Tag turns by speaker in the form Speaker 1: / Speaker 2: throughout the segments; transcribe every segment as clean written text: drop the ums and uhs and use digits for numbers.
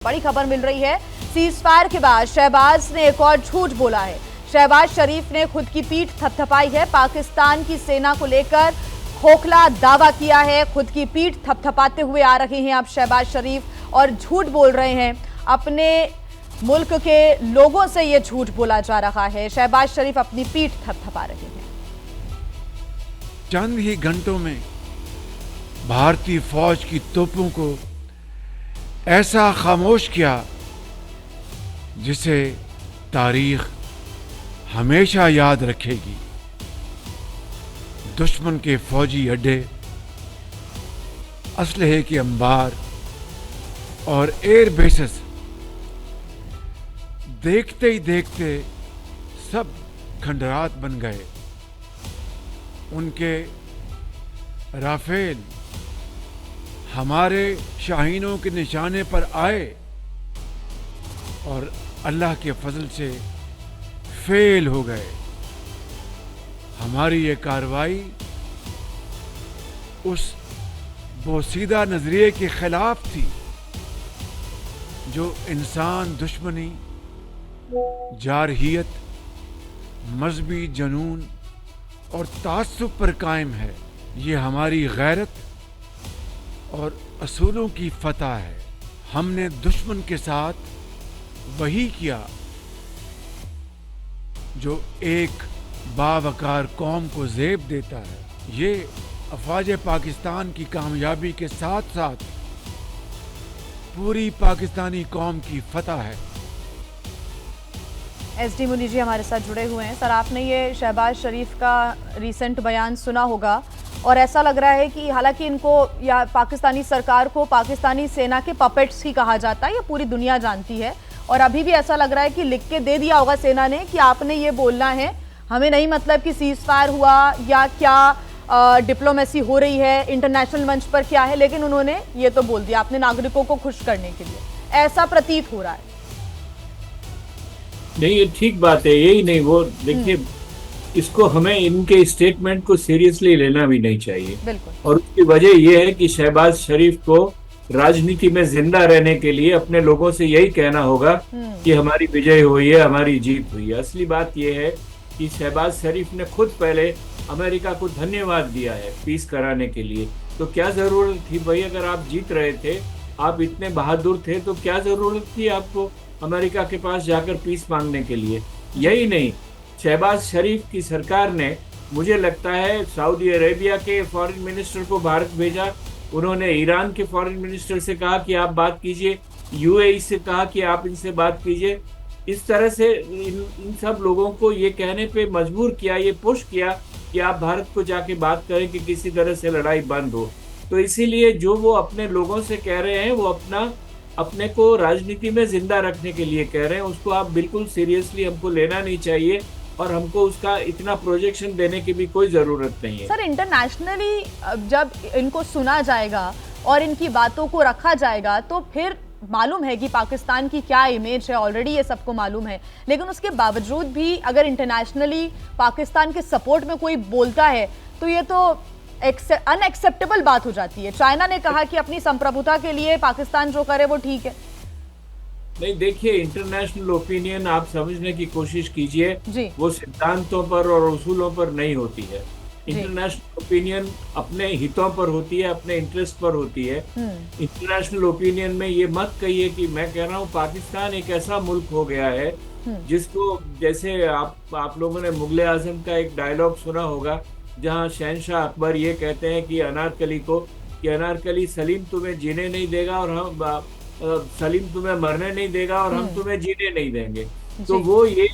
Speaker 1: बड़ी खबर मिल रही है। सीज फायर के बाद शहबाज ने एक और झूठ बोला है। शहबाज शरीफ ने खुद की पीठ थपथपाई है। पाकिस्तान की सेना को लेकर खोखला दावा किया है। खुद की पीठ थपथपाते हुए आ रहे हैं अब शहबाज शरीफ और झूठ बोल रहे हैं। अपने मुल्क के लोगों से यह झूठ बोला जा रहा है। शहबाज शरीफ अपनी पीठ थपथपा रहे हैं।
Speaker 2: चंद ही घंटों में भारतीय फौज की तोपों को ऐसा खामोश किया जिसे तारीख हमेशा याद रखेगी। दुश्मन के फौजी अड्डे, असलहे के अंबार और एयर बेसेस देखते ही देखते सब खंडरात बन गए। उनके राफेल हमारे शाहीनों के निशाने पर आए और अल्लाह के फजल से फेल हो गए। हमारी ये कार्रवाई उस बोसीदा नजरिए के खिलाफ थी जो इंसान दुश्मनी, जारहियत, मजहबी जुनून और तासुब पर कायम है। ये हमारी गैरत और असूलों की फतह है। हमने दुश्मन के साथ वही किया जो एक बावकार कौम को ज़ेब देता है। ये अफवाज पाकिस्तान की कामयाबी के साथ साथ पूरी पाकिस्तानी कौम की फतह है।
Speaker 1: एसडी मुनी जी हमारे साथ जुड़े हुए हैं। सर, आपने ये शहबाज शरीफ का रिसेंट बयान सुना होगा और ऐसा लग रहा है कि हालांकि इनको या पाकिस्तानी सरकार को पाकिस्तानी सेना के पपेट्स ही कहा जाता है, ये पूरी दुनिया जानती है। और अभी भी ऐसा लग रहा है कि लिख के दे दिया होगा सेना ने कि आपने ये बोलना है, हमें नहीं मतलब कि सीज फायर हुआ या क्या डिप्लोमेसी हो रही है, इंटरनेशनल मंच पर क्या है, लेकिन उन्होंने ये तो बोल दिया अपने नागरिकों को खुश करने के लिए। ऐसा प्रतीत हो रहा है।
Speaker 3: नहीं, ये ठीक बात है, यही नहीं वो देखिए, इसको हमें इनके स्टेटमेंट को सीरियसली लेना भी नहीं चाहिए।
Speaker 1: बिल्कुल।
Speaker 3: और उसकी वजह यह है कि शहबाज शरीफ को राजनीति में जिंदा रहने के लिए अपने लोगों से यही कहना होगा कि हमारी विजय हुई है, हमारी जीत हुई है। असली बात यह है कि शहबाज शरीफ ने खुद पहले अमेरिका को धन्यवाद दिया है पीस कराने के लिए। तो क्या जरूरत थी भाई, अगर आप जीत रहे थे, आप इतने बहादुर थे, तो क्या जरूरत थी आपको अमेरिका के पास जाकर पीस मांगने के लिए? यही नहीं, शहबाज शरीफ की सरकार ने, मुझे लगता है, सऊदी अरेबिया के फॉरेन मिनिस्टर को भारत भेजा। उन्होंने ईरान के फॉरेन मिनिस्टर से कहा कि आप बात कीजिए, यूएई से कहा कि आप इनसे बात कीजिए। इस तरह से इन सब लोगों को ये कहने पे मजबूर किया, ये पुश किया कि आप भारत को जाके बात करें कि किसी तरह से लड़ाई बंद हो। तो इसीलिए जो वो अपने लोगों से कह रहे हैं, वो अपने को राजनीति में जिंदा रखने के लिए कह रहे हैं। उसको आप बिल्कुल सीरियसली हमको लेना नहीं चाहिए और हमको उसका इतना प्रोजेक्शन देने की भी कोई जरूरत नहीं है।
Speaker 1: सर, इंटरनेशनली जब इनको सुना जाएगा और इनकी बातों को रखा जाएगा तो फिर मालूम है कि पाकिस्तान की क्या इमेज है, ऑलरेडी ये सबको मालूम है। लेकिन उसके बावजूद भी अगर इंटरनेशनली पाकिस्तान के सपोर्ट में कोई बोलता है तो ये तो अनएक्सेप्टेबल बात हो जाती है। चाइना ने कहा कि अपनी संप्रभुता के लिए पाकिस्तान जो करे वो ठीक है।
Speaker 3: नहीं, देखिए, इंटरनेशनल ओपिनियन आप समझने की कोशिश कीजिए, वो सिद्धांतों पर और उसूलों पर नहीं होती है। इंटरनेशनल ओपिनियन अपने हितों पर होती है, अपने इंटरेस्ट पर होती है। इंटरनेशनल ओपिनियन में ये मत कहिए कि मैं कह रहा हूँ पाकिस्तान एक ऐसा मुल्क हो गया है जिसको, जैसे आप लोगों ने मुगले आजम का एक डायलॉग सुना होगा जहाँ शहनशाह अकबर ये कहते हैं कि अनारकली को, कि अनारकली, सलीम तुम्हें जीने नहीं देगा और हम सलीम तुम्हें मरने नहीं देगा और हम तुम्हें जीने नहीं देंगे। तो वो ये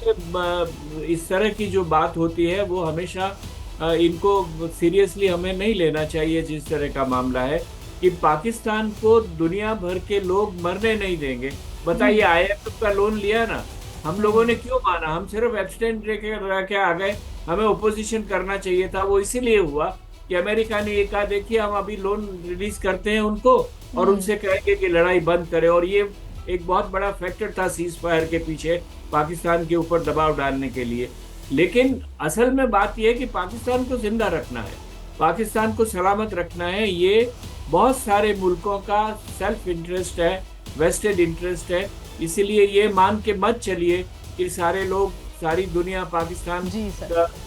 Speaker 3: इस तरह की जो बात होती है वो हमेशा इनको सीरियसली हमें नहीं लेना चाहिए। जिस तरह का मामला है कि पाकिस्तान को दुनिया भर के लोग मरने नहीं देंगे। बताइए, IMF का लोन लिया ना, हम लोगों ने क्यों माना? हम सिर्फ एब्सटेंट रह के आ गए। हमें ओपोजिशन करना चाहिए था। वो इसीलिए हुआ कि अमेरिका ने ये कहा, देखिए हम अभी लोन रिलीज करते हैं उनको और उनसे कहेंगे कि लड़ाई बंद करें। और ये एक बहुत बड़ा फैक्टर था सीज फायर के पीछे, पाकिस्तान के ऊपर दबाव डालने के लिए। लेकिन असल में बात यह है कि पाकिस्तान को जिंदा रखना है, पाकिस्तान को सलामत रखना है। ये बहुत सारे मुल्कों का सेल्फ इंटरेस्ट है वेस्टेड इंटरेस्ट है। इसीलिए ये मान के मत चलिए कि सारे लोग, सारी दुनिया पाकिस्तान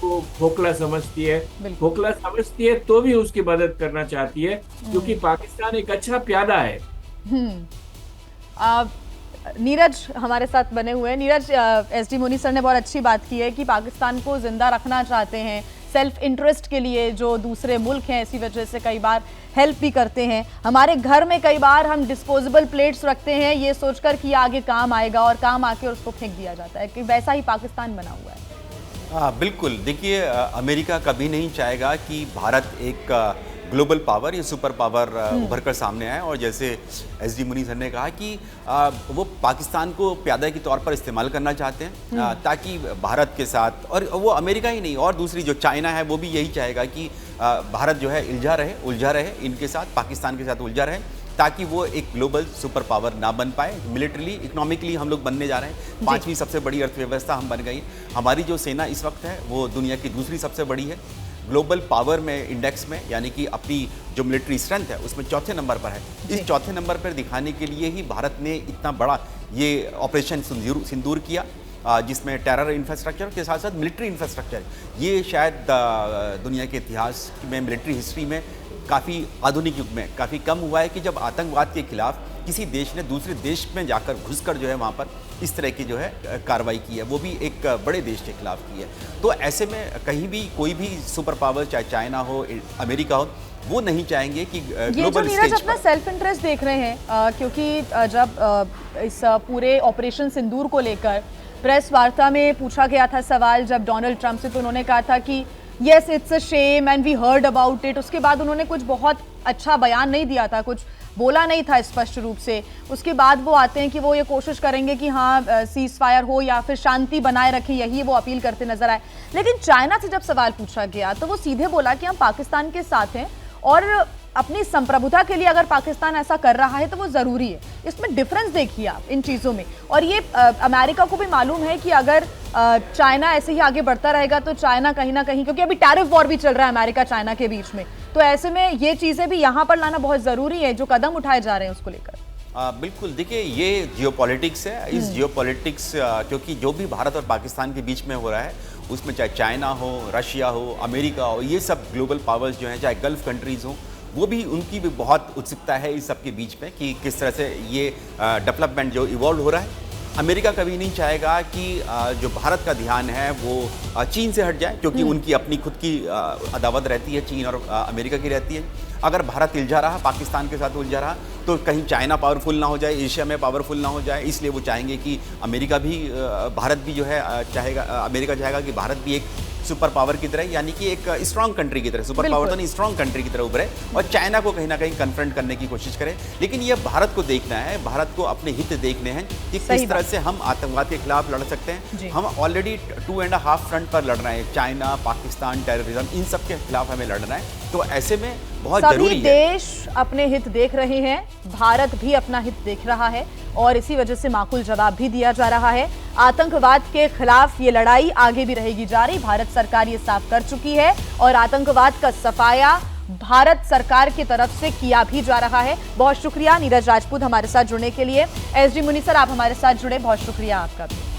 Speaker 3: को खोखला समझती है। खोखला समझती है तो भी उसकी मदद करना चाहती है, क्योंकि पाकिस्तान एक अच्छा प्यादा है।
Speaker 1: नीरज हमारे साथ बने हुए हैं। नीरज, एसडी मुनी सर ने बहुत अच्छी बात की है कि पाकिस्तान को जिंदा रखना चाहते हैं सेल्फ इंटरेस्ट के लिए, जो दूसरे मुल्क हैं इसी वजह से कई बार हेल्प भी करते हैं। हमारे घर में कई बार हम डिस्पोजेबल प्लेट्स रखते हैं ये सोचकर कि आगे काम आएगा, और काम आके उसको फेंक दिया जाता है, कि वैसा ही पाकिस्तान बना हुआ है।
Speaker 4: बिल्कुल। देखिए, अमेरिका कभी नहीं चाहेगा कि भारत एक ग्लोबल पावर या सुपर पावर उभर कर सामने आए, और जैसे एसडी मुनी सर ने कहा कि वो पाकिस्तान को प्यादा के तौर पर इस्तेमाल करना चाहते हैं, ताकि भारत के साथ, और वो अमेरिका ही नहीं, और दूसरी जो चाइना है वो भी यही चाहेगा कि भारत जो है उलझा रहे इनके साथ, पाकिस्तान के साथ उलझा रहे, ताकि वो एक ग्लोबल सुपर पावर ना बन पाए। मिलिट्रली, इकोनॉमिकली हम लोग बनने जा रहे हैं, 5वीं सबसे बड़ी अर्थव्यवस्था हम बन गई। हमारी जो सेना इस वक्त है वो दुनिया की दूसरी सबसे बड़ी है ग्लोबल पावर में, इंडेक्स में, यानी कि अपनी जो मिलिट्री स्ट्रेंथ है उसमें चौथे नंबर पर है। इस चौथे नंबर पर दिखाने के लिए ही भारत ने इतना बड़ा ये ऑपरेशन सिंदूर किया, जिसमें टेरर इंफ्रास्ट्रक्चर के साथ साथ मिलिट्री इंफ्रास्ट्रक्चर, ये शायद दुनिया के इतिहास में, मिलिट्री हिस्ट्री में काफ़ी आधुनिक युग में काफ़ी कम हुआ है कि जब आतंकवाद के खिलाफ किसी देश ने दूसरे देश में जाकर घुसकर जो है वहाँ पर इस तरह की जो है कार्रवाई की है, वो भी एक बड़े देश के खिलाफ की है। तो ऐसे में कहीं भी कोई भी सुपर पावर, चाहे चाइना हो, अमेरिका हो, वो नहीं चाहेंगे कि ग्लोबल स्टेज
Speaker 1: पर अपना सेल्फ इंटरेस्ट देख रहे हैं, क्योंकि जब इस पूरे ऑपरेशन सिंदूर को लेकर प्रेस वार्ता में पूछा गया था सवाल जब डोनाल्ड ट्रंप से, तो उन्होंने कहा था कि yes it's a shame and we heard about it. उसके बाद उन्होंने कुछ बहुत अच्छा बयान नहीं दिया था, कुछ बोला नहीं था स्पष्ट रूप से। उसके बाद वो आते हैं कि वो ये कोशिश करेंगे कि हाँ सीज फायर हो या फिर शांति बनाए रखें, यही वो अपील करते नजर आए। लेकिन चाइना से जब सवाल पूछा गया तो वो सीधे बोला कि हम पाकिस्तान के साथ हैं, और अपनी संप्रभुता के लिए अगर पाकिस्तान ऐसा कर रहा है तो वो ज़रूरी है। इसमें डिफरेंस देखिए आप इन चीज़ों में, और ये अमेरिका को भी मालूम है कि अगर चाइना ऐसे ही आगे बढ़ता रहेगा तो चाइना कहीं ना कहीं, क्योंकि अभी टैरिफ वॉर भी चल रहा है अमेरिका चाइना के बीच में, तो ऐसे में ये चीज़ें भी यहाँ पर लाना बहुत ज़रूरी है, जो कदम उठाए जा रहे हैं उसको लेकर।
Speaker 4: बिल्कुल। देखिए, ये जियोपॉलिटिक्स है। इस जियोपॉलिटिक्स, क्योंकि जो भी भारत और पाकिस्तान के बीच में हो रहा है उसमें चाहे चाइना हो, रशिया हो, अमेरिका हो, ये सब ग्लोबल पावर्स जो हैं, चाहे गल्फ कंट्रीज़ हों, वो भी, उनकी भी बहुत उत्सुकता है इस सब के बीच में कि किस तरह से ये डेवलपमेंट जो इवॉल्व हो रहा है। अमेरिका कभी नहीं चाहेगा कि जो भारत का ध्यान है वो चीन से हट जाए, क्योंकि उनकी अपनी खुद की अदावत रहती है, चीन और अमेरिका की रहती है। अगर भारत उलझा रहा, पाकिस्तान के साथ उलझा रहा, तो कहीं चाइना पावरफुल ना हो जाए, एशिया में पावरफुल ना हो जाए, इसलिए वो चाहेंगे कि अमेरिका भी, भारत भी जो है चाहेगा, अमेरिका चाहेगा कि भारत भी एक सुपर पावर की तरह, यानी कि एक स्ट्रांग कंट्री की तरह, सुपर पावर तो नहीं, स्ट्रांग कंट्री की तरह उभरे, और चाइना को कहीं ना कहीं कन्फ्रंट करने की कोशिश करे। लेकिन ये भारत को देखना है, भारत को अपने हित देखने हैं कि किस तरह से हम आतंकवाद के खिलाफ लड़ सकते हैं। हम ऑलरेडी 2.5 फ्रंट पर लड़ रहे हैं, चाइना, पाकिस्तान, टेररिज्म, इन सब के खिलाफ हमें लड़ना है। तो ऐसे में बहुत जरूरी है,
Speaker 1: देश अपने हित देख रहे हैं, भारत भी अपना हित देख रहा है, और इसी वजह से माकूल जवाब भी दिया जा रहा है। आतंकवाद के खिलाफ ये लड़ाई आगे भी रहेगी जारी। भारत सरकार ये साफ कर चुकी है, और आतंकवाद का सफाया भारत सरकार की तरफ से किया भी जा रहा है। बहुत शुक्रिया नीरज राजपूत हमारे साथ जुड़ने के लिए। एसडी मुनी सर, आप हमारे साथ जुड़े, बहुत शुक्रिया आपका भी।